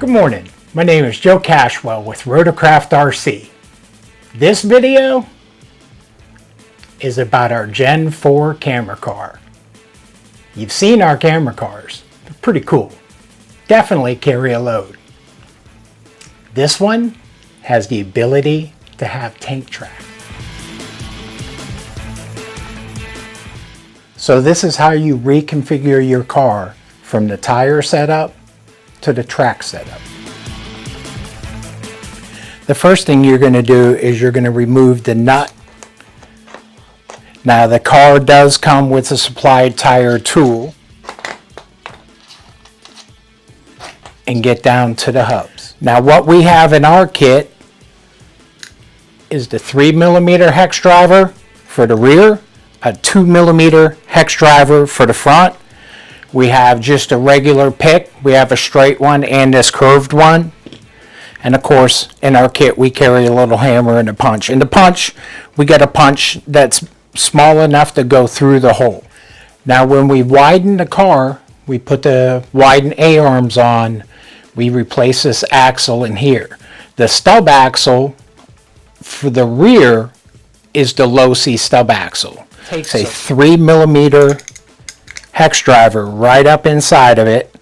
Good morning, my name is Joe Cashwell with Rotorcraft RC. This video is about our Gen 4 camera car. You've seen our camera cars, they're pretty cool. Definitely carry a load. This one has the ability to have tank track. So this is how you reconfigure your car from the tire setup to the track setup. The first thing you're going to do is you're going to remove the nut. Now the car does come with a supplied tire tool, and get down to the hubs. Now what we have in our kit is the 3mm hex driver for the rear, a 2mm hex driver for the front. We have just a regular pick, we have a straight one and this curved one. And of course, in our kit, we carry a little hammer and a punch. In the punch, we get a punch that's small enough to go through the hole. Now, when we widen the car, we put the widened A-arms on, we replace this axle in here. The stub axle for the rear is the Losi stub axle. Takes a 3mm hex driver right up inside of it,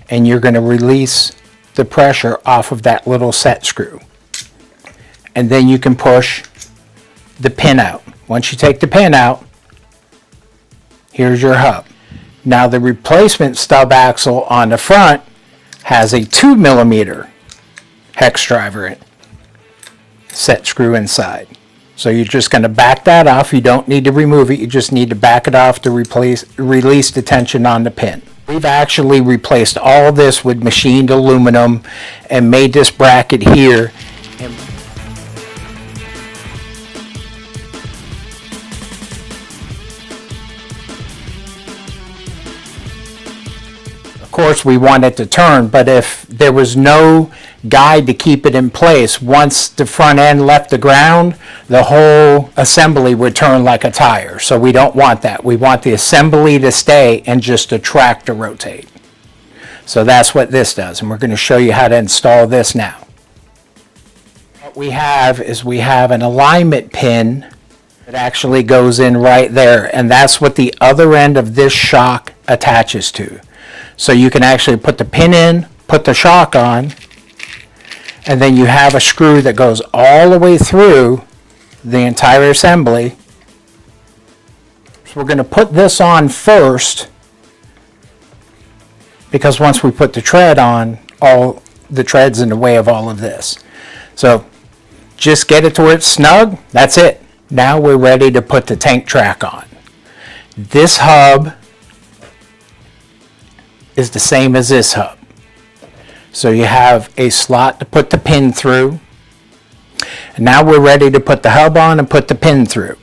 and you're going to release the pressure off of that little set screw, and then you can push the pin out. Once you take the pin out, here's your hub. Now the replacement stub axle on the front has a 2mm hex driver set screw inside. So you're just going to back that off. You don't need to remove it, you just need to back it off to release the tension on the pin. We've actually replaced all this with machined aluminum and made this bracket here. Of course, we want it to turn, but if there was no guide to keep it in place, once the front end left the ground, the whole assembly would turn like a tire. So we don't want that. We want the assembly to stay and just the track to rotate. So that's what this does, and we're going to show you how to install this now. What we have is we have an alignment pin that actually goes in right there, and that's what the other end of this shock attaches to. So you can actually put the pin in, put the shock on, and then you have a screw that goes all the way through the entire assembly. So we're going to put this on first, because once we put the tread on, all the tread's in the way of all of this. So just get it to where it's snug, that's it. Now we're ready to put the tank track on. This hub is the same as this hub. So you have a slot to put the pin through. And now we're ready to put the hub on and put the pin through.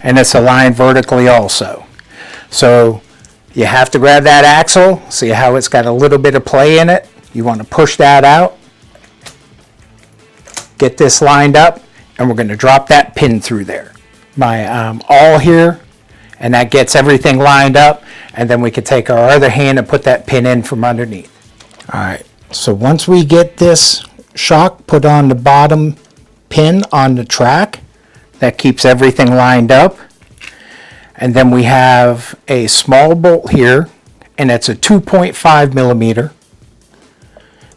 And it's aligned vertically also. So you have to grab that axle. See how it's got a little bit of play in it? You want to push that out. Get this lined up. And we're going to drop that pin through there. My awl here. And that gets everything lined up. And then we can take our other hand and put that pin in from underneath. Alright, so once we get this shock put on the bottom pin on the track, that keeps everything lined up. And then we have a small bolt here, and it's a 2.5mm,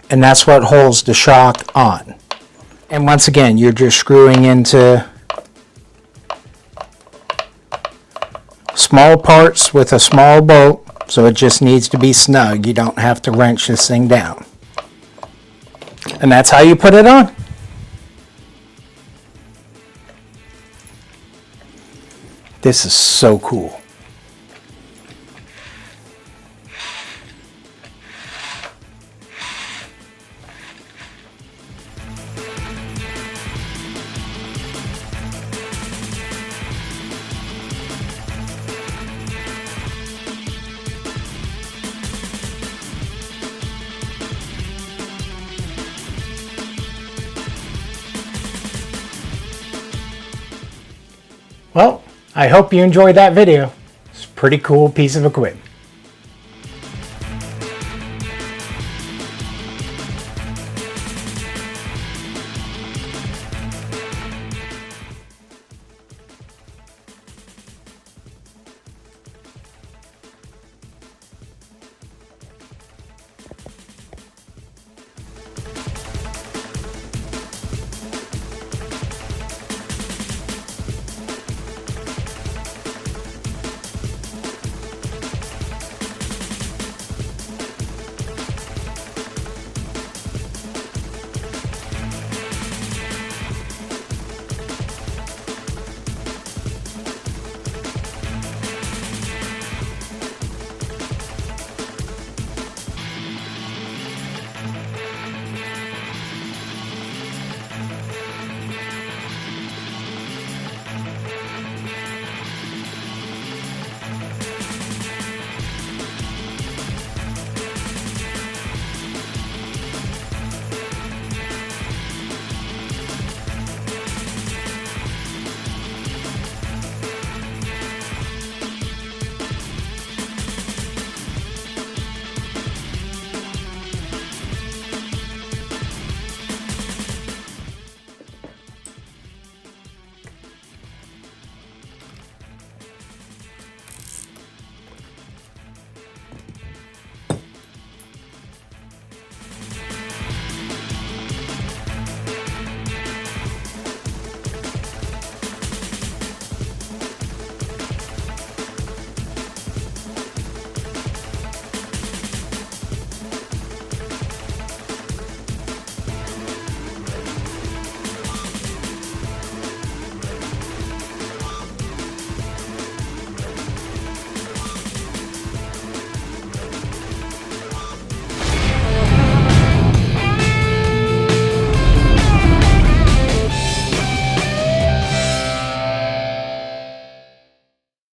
and that's what holds the shock on. And once again, you're just screwing into small parts with a small bolt, so it just needs to be snug. You don't have to wrench this thing down. And that's how you put it on. This is so cool. Well, I hope you enjoyed that video. It's a pretty cool piece of equipment.